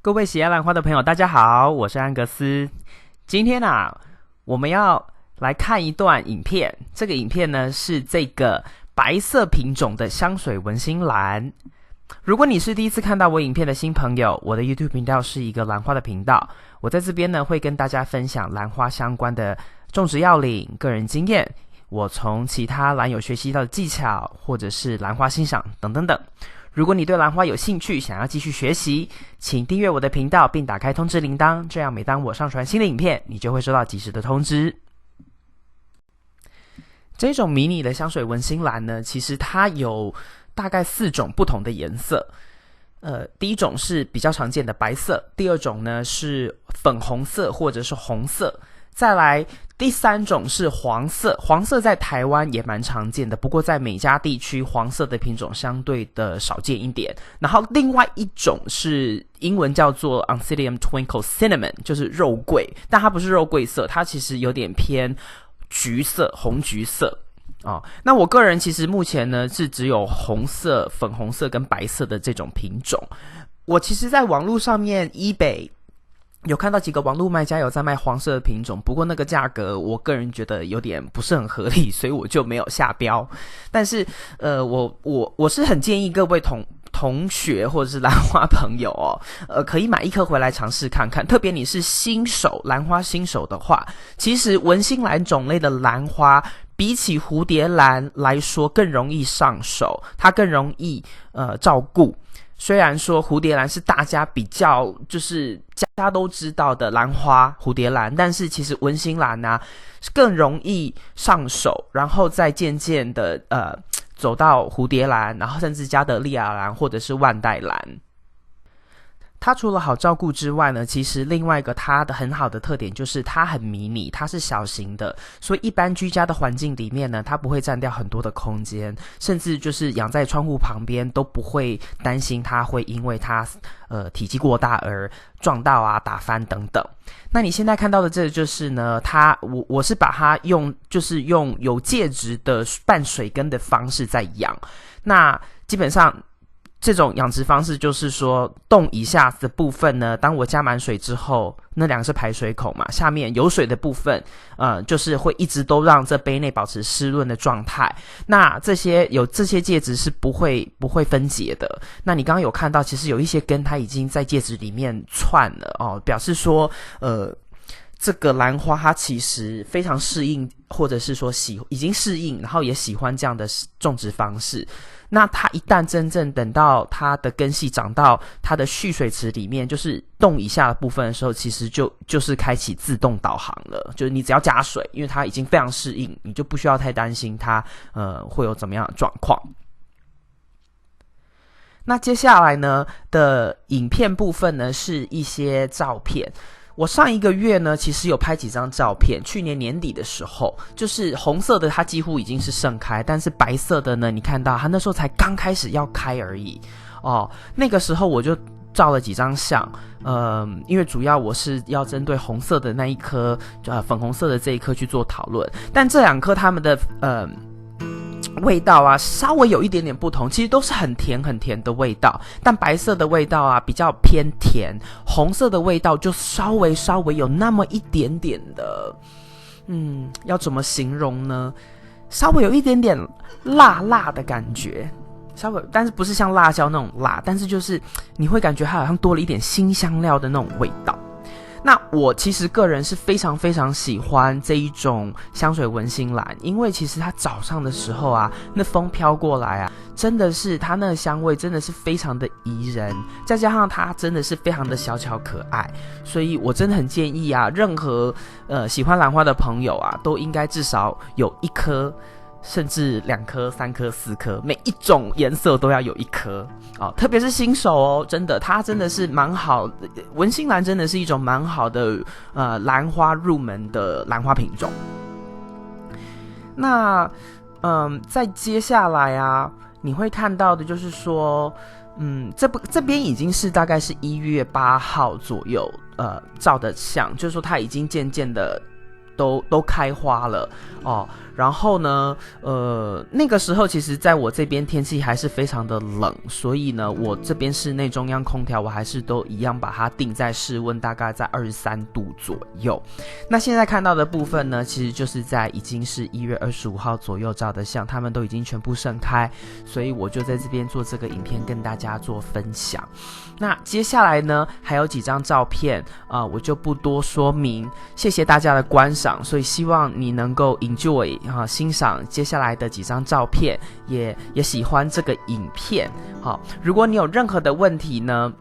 各位喜爱兰花的朋友，大家好，我是安格斯。今天我们要来看一段影片。这个影片呢是这个白色品种的香水文心兰。如果你是第一次看到我影片的新朋友，我的 YouTube 频道是一个兰花的频道。我在这边呢会跟大家分享兰花相关的种植要领、个人经验，我从其他兰友学习到的技巧，或者是兰花欣赏等等等。如果你对兰花有兴趣，想要继续学习，请订阅我的频道并打开通知铃铛，这样每当我上传新的影片，你就会收到及时的通知。这种迷你的香水文心兰呢，其实它有大概4种不同的颜色。第一种是比较常见的白色，第二种呢是粉红色或者是红色，再来第3种是黄色。黄色在台湾也蛮常见的，不过在美加地区黄色的品种相对的少见一点。然后另外一种是英文叫做 Oncidium Twinkle Cinnamon， 就是肉桂，但它不是肉桂色，它其实有点偏橘色、红橘色。那我个人其实目前呢是只有红色、粉红色跟白色的这种品种。我其实在网络上面 eBay 有看到几个网络卖家有在卖黄色的品种，不过那个价格我个人觉得有点不是很合理，所以我就没有下标。但是我是很建议各位同学或者是兰花朋友可以买一颗回来尝试看看。特别你是新手兰花新手的话，其实文心兰种类的兰花比起蝴蝶兰来说更容易上手，它更容易照顾。虽然说蝴蝶兰是大家比较就是大家都知道的兰花蝴蝶兰，但是其实文心兰更容易上手，然后再渐渐的走到蝴蝶兰，然后甚至加德利亚兰或者是万代兰。它除了好照顾之外呢，其实另外一个它的很好的特点就是它很迷你，它是小型的，所以一般居家的环境里面呢，它不会占掉很多的空间，甚至就是养在窗户旁边都不会担心它会因为它体积过大而撞到打翻等等。那你现在看到的这个就是呢，我是把它用有介质的半水根的方式在养。那基本上这种养殖方式就是说，洞以下的部分呢，当我加满水之后，那2个是排水口嘛，下面有水的部分就是会一直都让这杯内保持湿润的状态。那这些介质是不会分解的。那你刚刚有看到其实有一些根它已经在介质里面串了表示说这个兰花它其实非常适应，或者是说已经适应，然后也喜欢这样的种植方式。那它一旦真正等到它的根系长到它的蓄水池里面，就是洞以下的部分的时候，其实就是开启自动导航了。就是你只要加水，因为它已经非常适应，你就不需要太担心它会有怎么样的状况。那接下来呢的影片部分呢是一些照片。我上一个月呢其实有拍几张照片，去年年底的时候，就是红色的它几乎已经是盛开，但是白色的呢，你看到它那时候才刚开始要开而已那个时候我就照了几张相，因为主要我是要针对红色的那一颗粉红色的这一颗去做讨论，但这2颗它们的味道稍微有一点点不同，其实都是很甜的味道，但白色的味道比较偏甜，红色的味道就稍微有那么一点点的要怎么形容呢，稍微有一点点辣的感觉，稍微，但是不是像辣椒那种辣，但是就是你会感觉它好像多了一点辛香料的那种味道。那我其实个人是非常喜欢这一种香水文心兰，因为其实它早上的时候那风飘过来真的是它那个香味真的是非常的宜人，再加上它真的是非常的小巧可爱，所以我真的很建议任何喜欢兰花的朋友都应该至少有1颗，甚至2颗、3颗、4颗，每一种颜色都要有1颗特别是新手真的，它真的是蛮好的，文心兰真的是一种蛮好的兰花入门的兰花品种。那在接下来你会看到的就是说这边已经是大概是1月8号左右照的相，就是说它已经渐渐的都开花了哦。然后呢，那个时候其实在我这边天气还是非常的冷，所以呢，我这边室内中央空调我还是都一样把它定在室温大概在23度左右。那现在看到的部分呢，其实就是在已经是1月25号左右照的相，它们都已经全部盛开，所以我就在这边做这个影片跟大家做分享。那接下来呢，还有几张照片我就不多说明，谢谢大家的观赏，所以希望你能够 enjoy欣赏接下来的几张照片，也喜欢这个影片。好，如果你有任何的问题呢，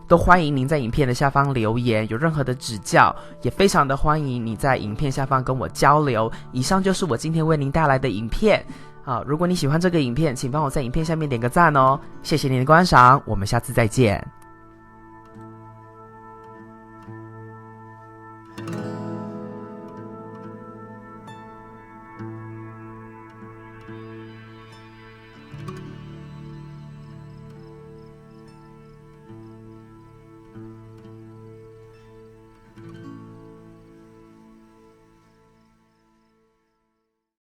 都欢迎您在影片的下方留言，有任何的指教，也非常的欢迎你在影片下方跟我交流。以上就是我今天为您带来的影片。好，如果你喜欢这个影片，请帮我在影片下面点个赞哦，谢谢您的观赏，我们下次再见。